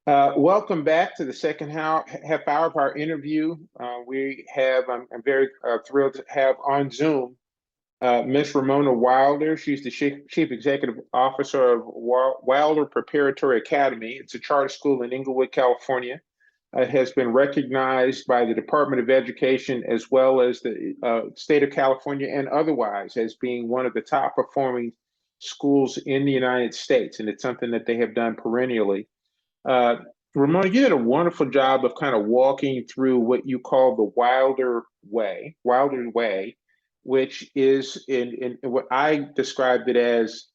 Welcome back to the second half hour of our interview. I'm very thrilled to have on Zoom Miss Ramona Wilder. She's the Chief Executive Officer of Wilder Preparatory Academy. It's a charter school in Inglewood, California. It has been recognized by the Department of Education as well as the state of California and otherwise as being one of the top performing schools in the United States. And it's something that they have done perennially. Uh, Ramona, you did a wonderful job of kind of walking through what you call the Wilder way, which is in what I described it as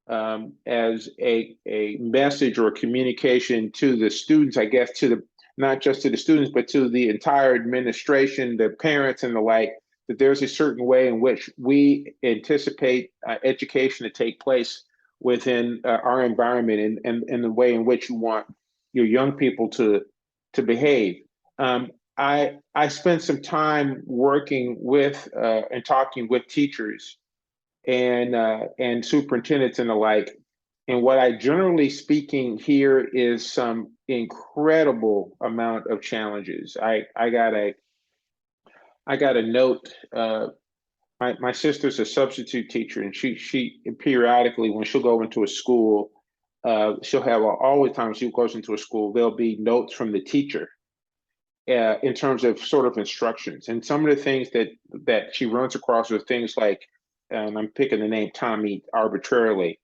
a message or a communication to the students, I guess, to the not just to the students, but to the entire administration, the parents, and the like. That there's a certain way in which we anticipate education to take place within our environment and the way in which you want your young people to behave. I spent some time working with and talking with teachers and superintendents and the like. And what I generally speaking hear is some incredible amount of challenges. I got a note. My sister's a substitute teacher, and she periodically, when she'll go into a school, she'll have all the time she goes into a school, there'll be notes from the teacher in terms of sort of instructions. And some of the things that she runs across are things like, and I'm picking the name Tommy arbitrarily,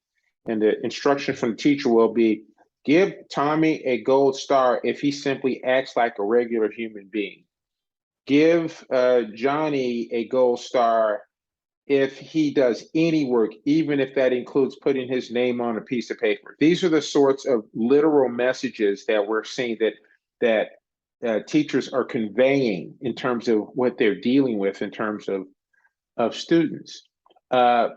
and the instruction from the teacher will be, give Tommy a gold star if he simply acts like a regular human being. Give Johnny a gold star if he does any work, even if that includes putting his name on a piece of paper. These are the sorts of literal messages that we're seeing that teachers are conveying in terms of what they're dealing with in terms of students. Since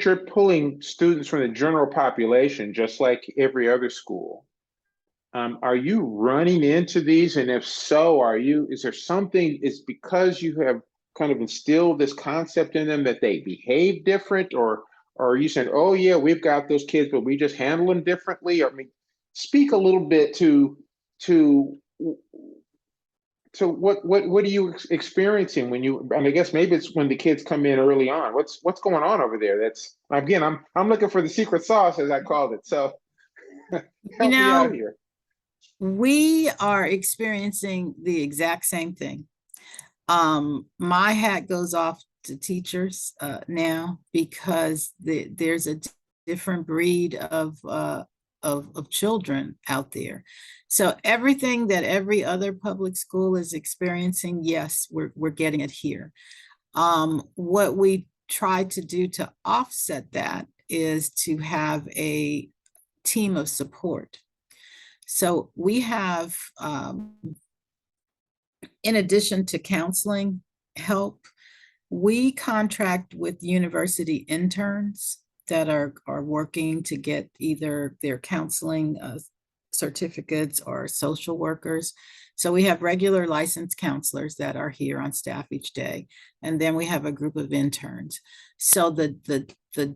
you're pulling students from the general population, just like every other school, are you running into these? And if so, is there something, is because you have kind of instilled this concept in them that they behave different, or are you saying, oh yeah, we've got those kids, but we just handle them differently? I mean, speak a little bit to what are you experiencing when you, I mean, I guess maybe it's when the kids come in early on. What's going on over there? That's, again, I'm looking for the secret sauce, as I called it. So You help me out know, here. we are experiencing the exact same thing. My hat goes off to teachers now because there's a different breed of children out there. So everything that every other public school is experiencing, yes, we're getting it here. What we try to do to offset that is to have a team of support. So we have, in addition to counseling help, we contract with university interns that are working to get either their counseling certificates or social workers. So we have regular licensed counselors that are here on staff each day. And then we have a group of interns. So the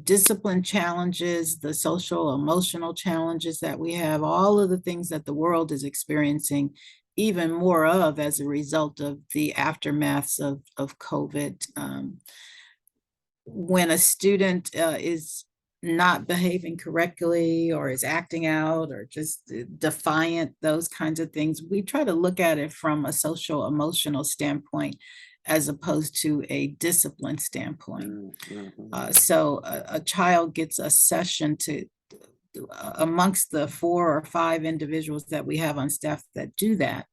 discipline challenges, the social, emotional challenges that we have, all of the things that the world is experiencing even more of as a result of the aftermaths of COVID. When a student is not behaving correctly or is acting out or just defiant, those kinds of things, we try to look at it from a social emotional standpoint as opposed to a discipline standpoint. So a child gets a session to amongst the 4 or 5 individuals that we have on staff that do that,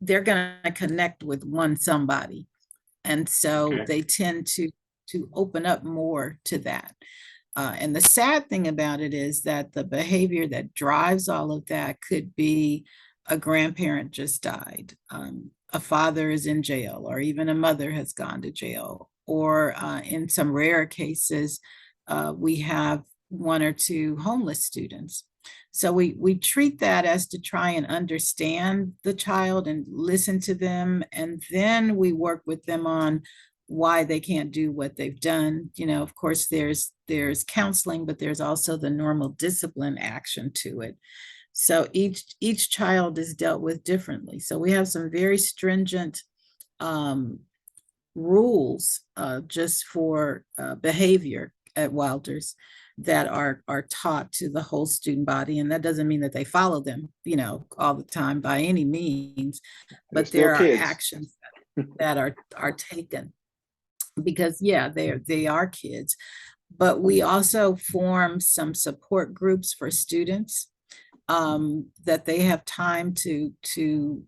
they're going to connect with one somebody. And so they tend to open up more to that. And the sad thing about it is that the behavior that drives all of that could be a grandparent just died, a father is in jail, or even a mother has gone to jail, or in some rare cases, we have 1 or 2 homeless students. So we treat that as to try and understand the child and listen to them. And then we work with them on why they can't do what they've done. Of course, there's counseling, but there's also the normal discipline action to it. So each child is dealt with differently. So we have some very stringent rules just for behavior at Wilders that are taught to the whole student body. And that doesn't mean that they follow them, all the time by any means, They're but still there are kids. actions that are taken because, yeah, they are kids. But we also form some support groups for students that they have time to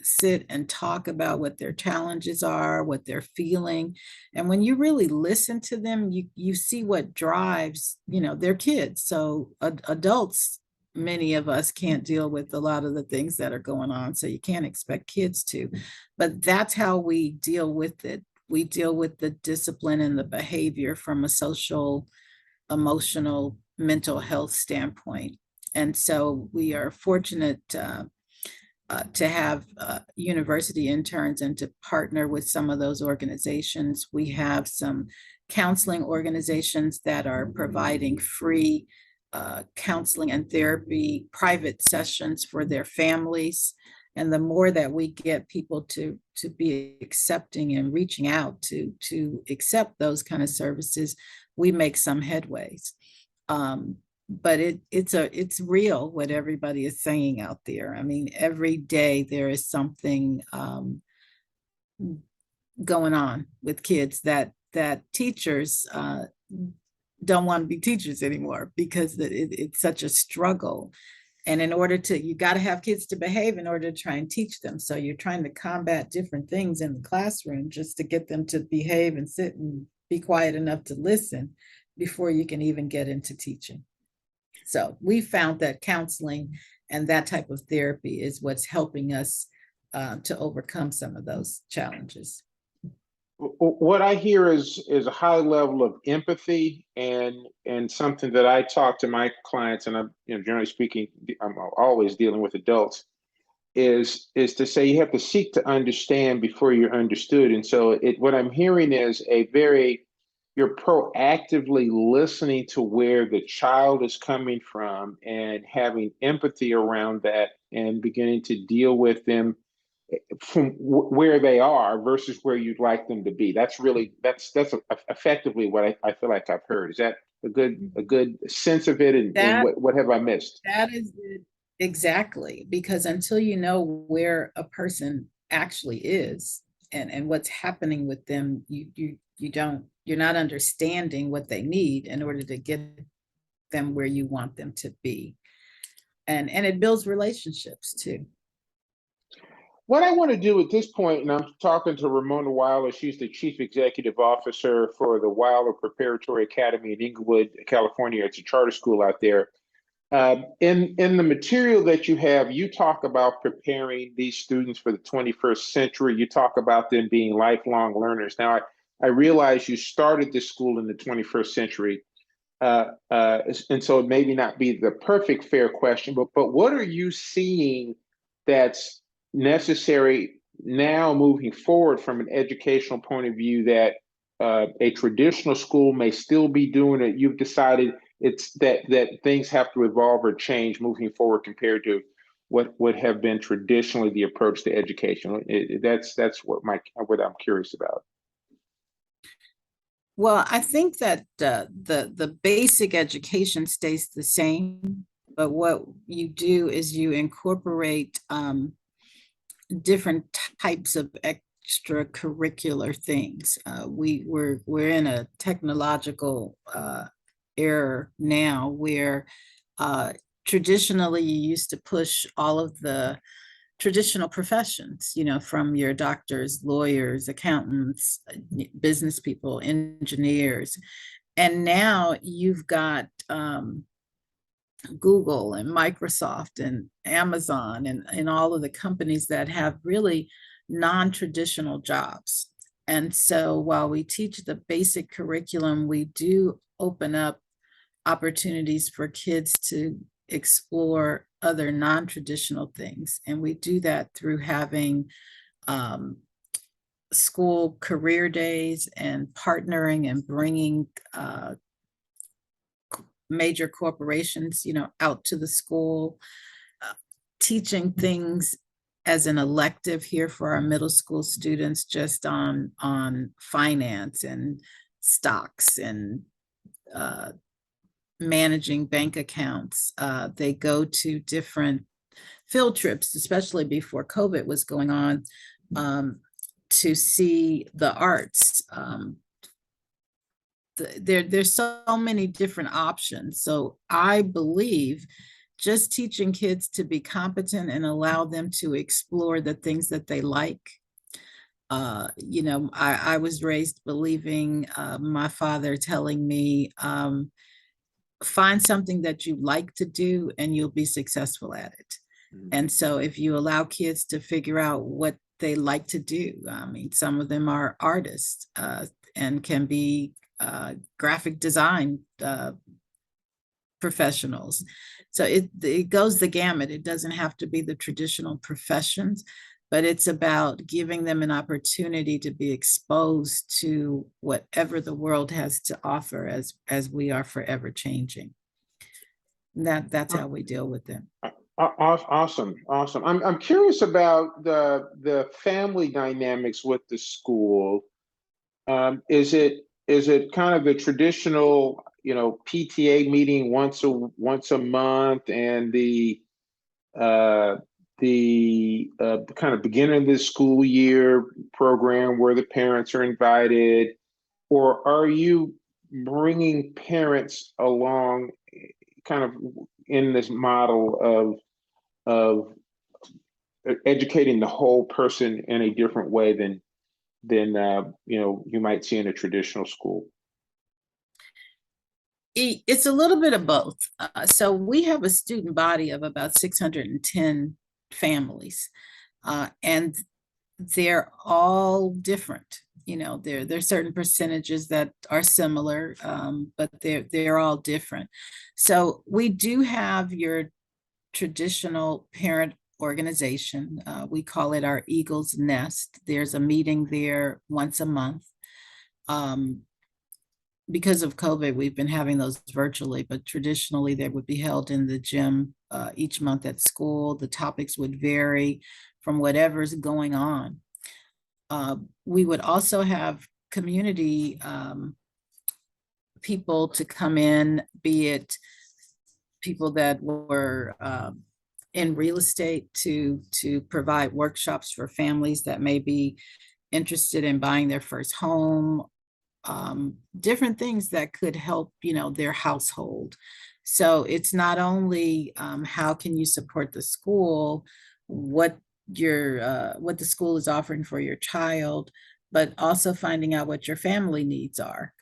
sit and talk about what their challenges are, what they're feeling. And when you really listen to them, you see what drives, their kids. So adults, many of us can't deal with a lot of the things that are going on. So you can't expect kids to, but that's how we deal with it. We deal with the discipline and the behavior from a social, emotional, mental health standpoint. And so we are fortunate to have university interns and to partner with some of those organizations. We have some counseling organizations that are providing free counseling and therapy private sessions for their families. And the more that we get people to be accepting and reaching out to accept those kind of services, we make some headways. But it's real what everybody is saying out there. I mean, every day there is something going on with kids that teachers don't want to be teachers anymore because it's such a struggle. And in order you got to have kids to behave in order to try and teach them. So you're trying to combat different things in the classroom just to get them to behave and sit and be quiet enough to listen before you can even get into teaching. So we found that counseling and that type of therapy is what's helping us to overcome some of those challenges. What I hear is a high level of empathy and something that I talk to my clients, and I'm, generally speaking, I'm always dealing with adults, is to say you have to seek to understand before you're understood. And so what I'm hearing is you're proactively listening to where the child is coming from and having empathy around that and beginning to deal with them from where they are versus where you'd like them to be. That's effectively what I feel like I've heard. Is that a good sense of it? And what have I missed? That is it. Exactly, because until you know where a person actually is and what's happening with them, you're not understanding what they need in order to get them where you want them to be. And it builds relationships too. What I want to do at this point, and I'm talking to Ramona Wilder, she's the Chief Executive Officer for the Wilder Preparatory Academy in Inglewood, California. It's a charter school out there. In the material that you have, you talk about preparing these students for the 21st century. You talk about them being lifelong learners. Now, I realize you started this school in the 21st century, and so it maybe not be the perfect fair question, but what are you seeing that's necessary now moving forward from an educational point of view that a traditional school may still be doing it? You've decided it's that things have to evolve or change moving forward compared to what would have been traditionally the approach to education. That's what I'm curious about. Well, I think that the basic education stays the same, but what you do is you incorporate different types of extracurricular things. We're in a technological era now where traditionally you used to push all of the traditional professions, from your doctors, lawyers, accountants, business people, engineers. And now you've got Google and Microsoft and Amazon and all of the companies that have really non-traditional jobs. And so while we teach the basic curriculum, we do open up opportunities for kids to explore other non-traditional things. And we do that through having school career days and partnering and bringing major corporations, out to the school, teaching things as an elective here for our middle school students, just on finance and stocks and managing bank accounts. They go to different field trips, especially before COVID was going on, to see the arts. There's so many different options. So I believe just teaching kids to be competent and allow them to explore the things that they like. I was raised believing, my father telling me, find something that you like to do and you'll be successful at it. And so if you allow kids to figure out what they like to do, I mean, some of them are artists, and can be graphic design professionals. So it goes the gamut. It doesn't have to be the traditional professions, but it's about giving them an opportunity to be exposed to whatever the world has to offer, as we are forever changing. That's how we deal with them. Awesome. I'm curious about the family dynamics with the school. Is it kind of the traditional, PTA meeting once a month, and the kind of beginning of the school year program where the parents are invited, or are you bringing parents along kind of in this model of educating the whole person in a different way than you might see in a traditional school? It's a little bit of both. So we have a student body of about 610 families, and they're all different. There's certain percentages that are similar, but they're all different. So we do have your traditional parent organization. We call it our Eagle's Nest. There's a meeting there once a month. Because of COVID, we've been having those virtually, but traditionally they would be held in the gym each month at school. The topics would vary from whatever's going on. We would also have community people to come in, be it people that were in real estate, to provide workshops for families that may be interested in buying their first home, different things that could help, their household. So it's not only how can you support the school, what the school is offering for your child, but also finding out what your family needs are.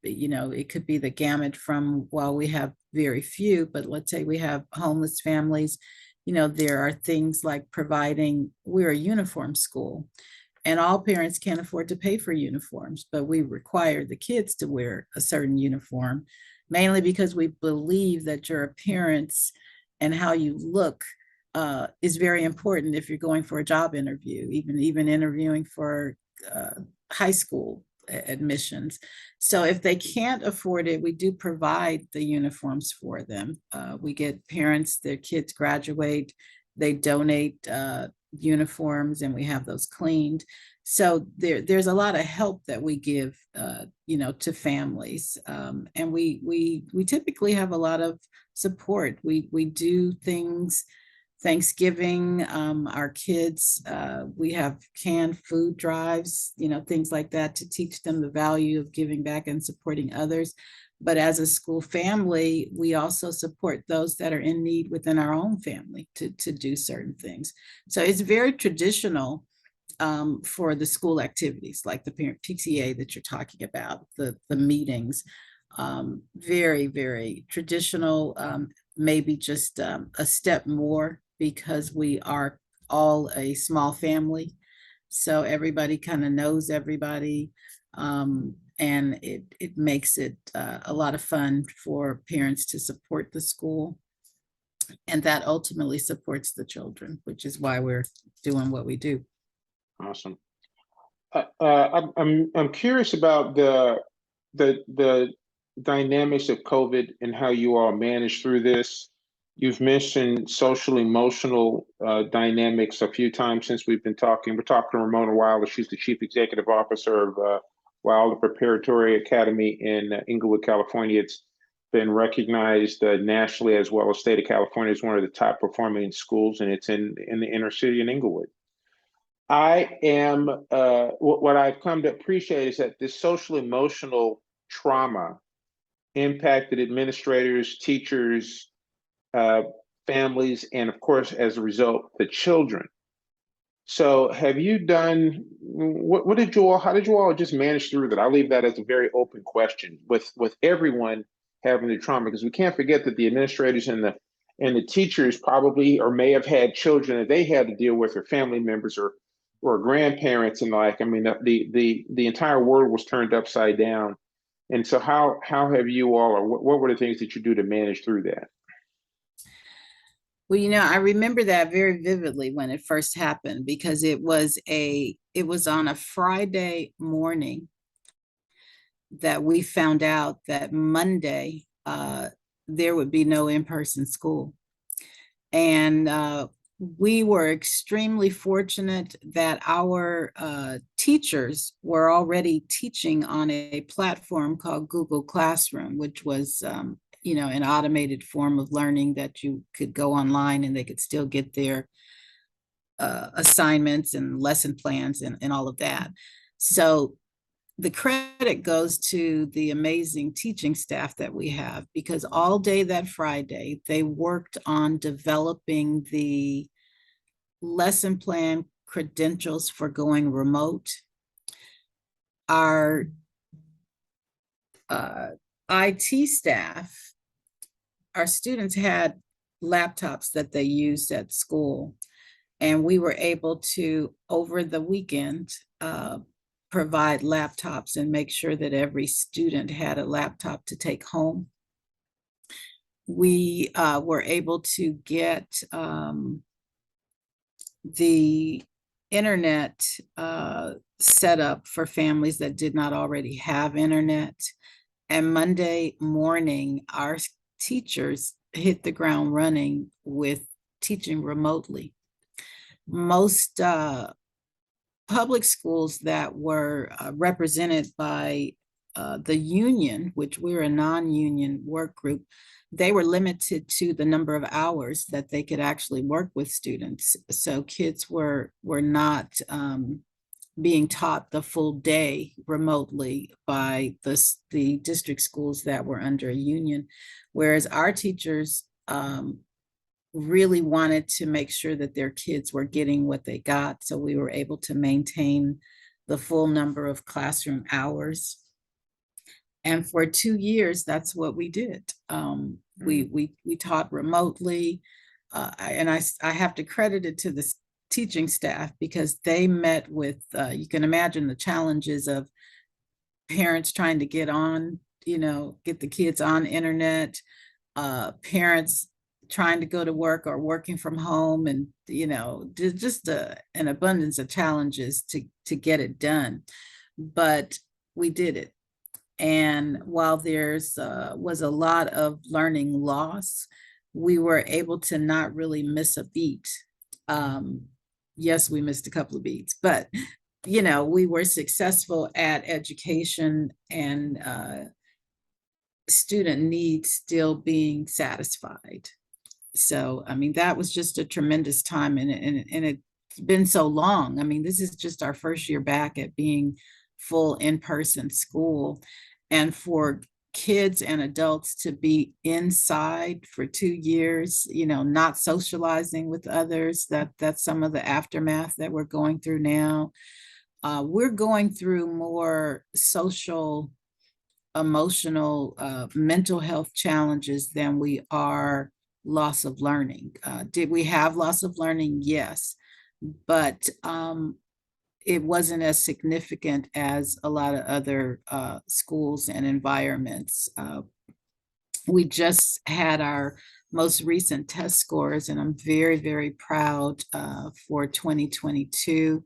It could be the gamut from, well, we have very few, but let's say we have homeless families. There are things like we're a uniform school, and all parents can't afford to pay for uniforms, but we require the kids to wear a certain uniform, mainly because we believe that your appearance and how you look is very important if you're going for a job interview, even interviewing for high school admissions. So if they can't afford it, we do provide the uniforms for them. We get parents, their kids graduate, they donate uniforms, and we have those cleaned. So there's a lot of help that we give to families, and we typically have a lot of support. We do things. Thanksgiving, our kids, we have canned food drives, things like that, to teach them the value of giving back and supporting others. But as a school family, we also support those that are in need within our own family to do certain things. So it's very traditional for the school activities, like the parent PTA that you're talking about, the meetings. Very, very traditional, maybe just a step more, because we are all a small family. So everybody kind of knows everybody. And it makes it a lot of fun for parents to support the school. And that ultimately supports the children, which is why we're doing what we do. Awesome. I'm curious about the dynamics of COVID and how you all manage through this. You've mentioned social emotional dynamics a few times since we've been talking. We're talking to Ramona Wilder. She's the chief executive officer of Wilder Preparatory Academy in Inglewood, California. It's been recognized nationally as well as state of California as one of the top performing schools, and it's in the inner city in Inglewood. I am what I've come to appreciate is that this social emotional trauma impacted administrators, teachers, uh, families, and of course, as a result, the children. So, have you done what did you all? How did you all just manage through that? I'll leave that as a very open question with everyone having the trauma because we can't forget that the administrators and the teachers probably or may have had children that they had to deal with or family members or grandparents and like. I mean, the entire world was turned upside down. And so, how have you all, or what were the things that you do to manage through that? Well, I remember that very vividly when it first happened because it was on a Friday morning that we found out that Monday there would be no in-person school. And we were extremely fortunate that our teachers were already teaching on a platform called Google Classroom, which was an automated form of learning that you could go online and they could still get their assignments and lesson plans and all of that. So the credit goes to the amazing teaching staff that we have because all day that Friday, they worked on developing the lesson plan credentials for going remote. Our IT staff, our students had laptops that they used at school, and we were able to, over the weekend, provide laptops and make sure that every student had a laptop to take home. We were able to get the internet set up for families that did not already have internet. And Monday morning, our teachers hit the ground running with teaching remotely. Most public schools that were represented by the union, which we're a non-union work group, they were limited to the number of hours that they could actually work with students. So kids were not being taught the full day remotely by the district schools that were under a union, whereas our teachers really wanted to make sure that their kids were getting what they got. So we were able to maintain the full number of classroom hours. And for 2 years, that's what we did. We taught remotely, and I have to credit it to the teaching staff because they met with, you can imagine the challenges of parents trying to get on, get the kids on internet, parents trying to go to work or working from home, and just an abundance of challenges to get it done. But we did it. And while there's was a lot of learning loss, we were able to not really miss a beat. Yes, we missed a couple of beats, but we were successful at education and student needs still being satisfied. So, I mean, that was just a tremendous time, and it's been so long. I mean, this is just our first year back at being full in-person school, and for kids and adults to be inside for 2 years, not socializing with others, that's some of the aftermath that we're going through now. We're going through more social, emotional, mental health challenges than we are loss of learning. Did we have loss of learning? Yes, but it wasn't as significant as a lot of other schools and environments. We just had our most recent test scores, and I'm very, very proud for 2022.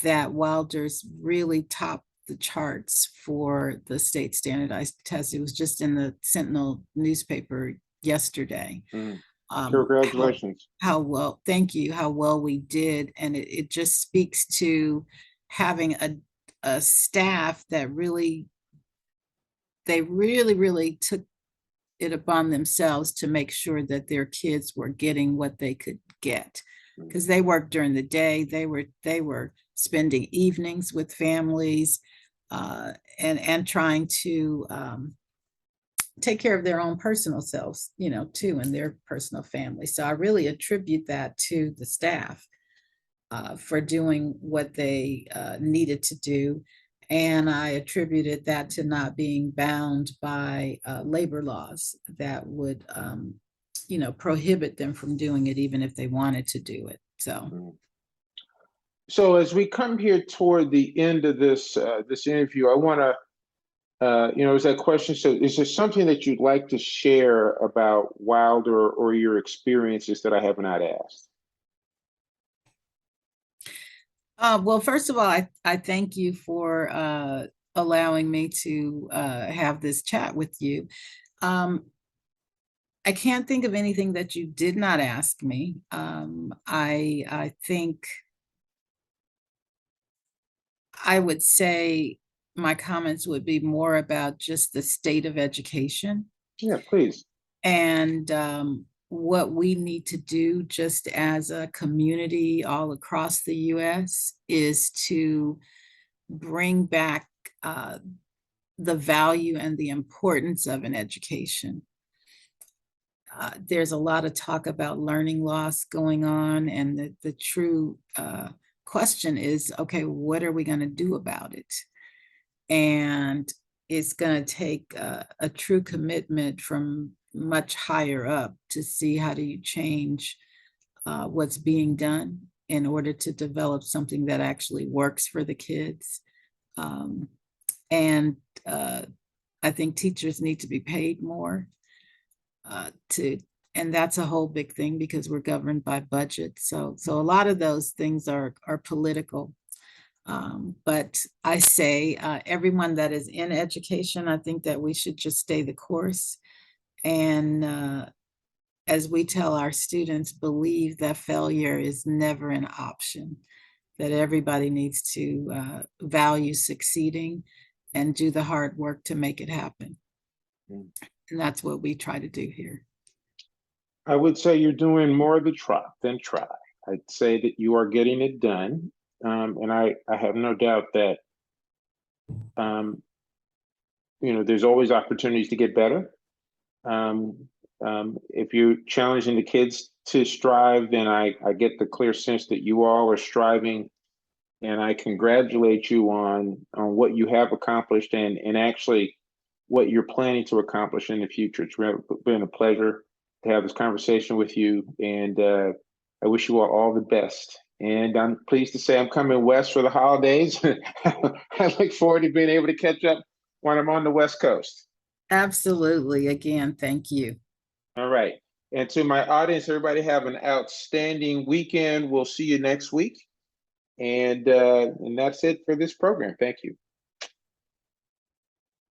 that Wilder's really topped the charts for the state standardized test. It was just in the Sentinel newspaper yesterday. Mm. Um, how Congratulations. how well, thank you, how well we did, and it just speaks to having a staff that really took it upon themselves to make sure that their kids were getting what they could get, because they worked during the day. They were spending evenings with families, and trying to take care of their own personal selves, too, and their personal family. So I really attribute that to the staff, for doing what they needed to do. And I attributed that to not being bound by labor laws that would, prohibit them from doing it, even if they wanted to do it. So, Mm. So as we come here toward the end of this interview, I want to, is that question? So is there something that you'd like to share about Wilder or your experiences that I have not asked? well, first of all, I thank you for allowing me to have this chat with you. Um, I can't think of anything that you did not ask me. I think I would say my comments would be more about just the state of education Yeah, please. and what we need to do just as a community all across the US is to bring back the value and the importance of an education. There's a lot of talk about learning loss going on, and the true question is, okay, what are we going to do about it? And it's going to take a true commitment from much higher up to see how do you change what's being done in order to develop something that actually works for the kids. Um, and I think teachers need to be paid more to, and that's a whole big thing because we're governed by budget. So a lot of those things are political. But I say everyone that is in education, I think that we should just stay the course. And as we tell our students, believe that failure is never an option, that everybody needs to value succeeding and do the hard work to make it happen. Mm. And that's what we try to do here. I would say you're doing more than try. I'd say that you are getting it done. And I have no doubt that, um, there's always opportunities to get better. If you're challenging the kids to strive, then I get the clear sense that you all are striving, and I congratulate you on what you have accomplished and actually what you're planning to accomplish in the future. It's been a pleasure to have this conversation with you, and I wish you all the best. And I'm pleased to say I'm coming west for the holidays. I look forward to being able to catch up when I'm on the West Coast. Absolutely. Again, thank you. All right. And to my audience, everybody have an outstanding weekend. We'll see you next week. And that's it for this program. Thank you.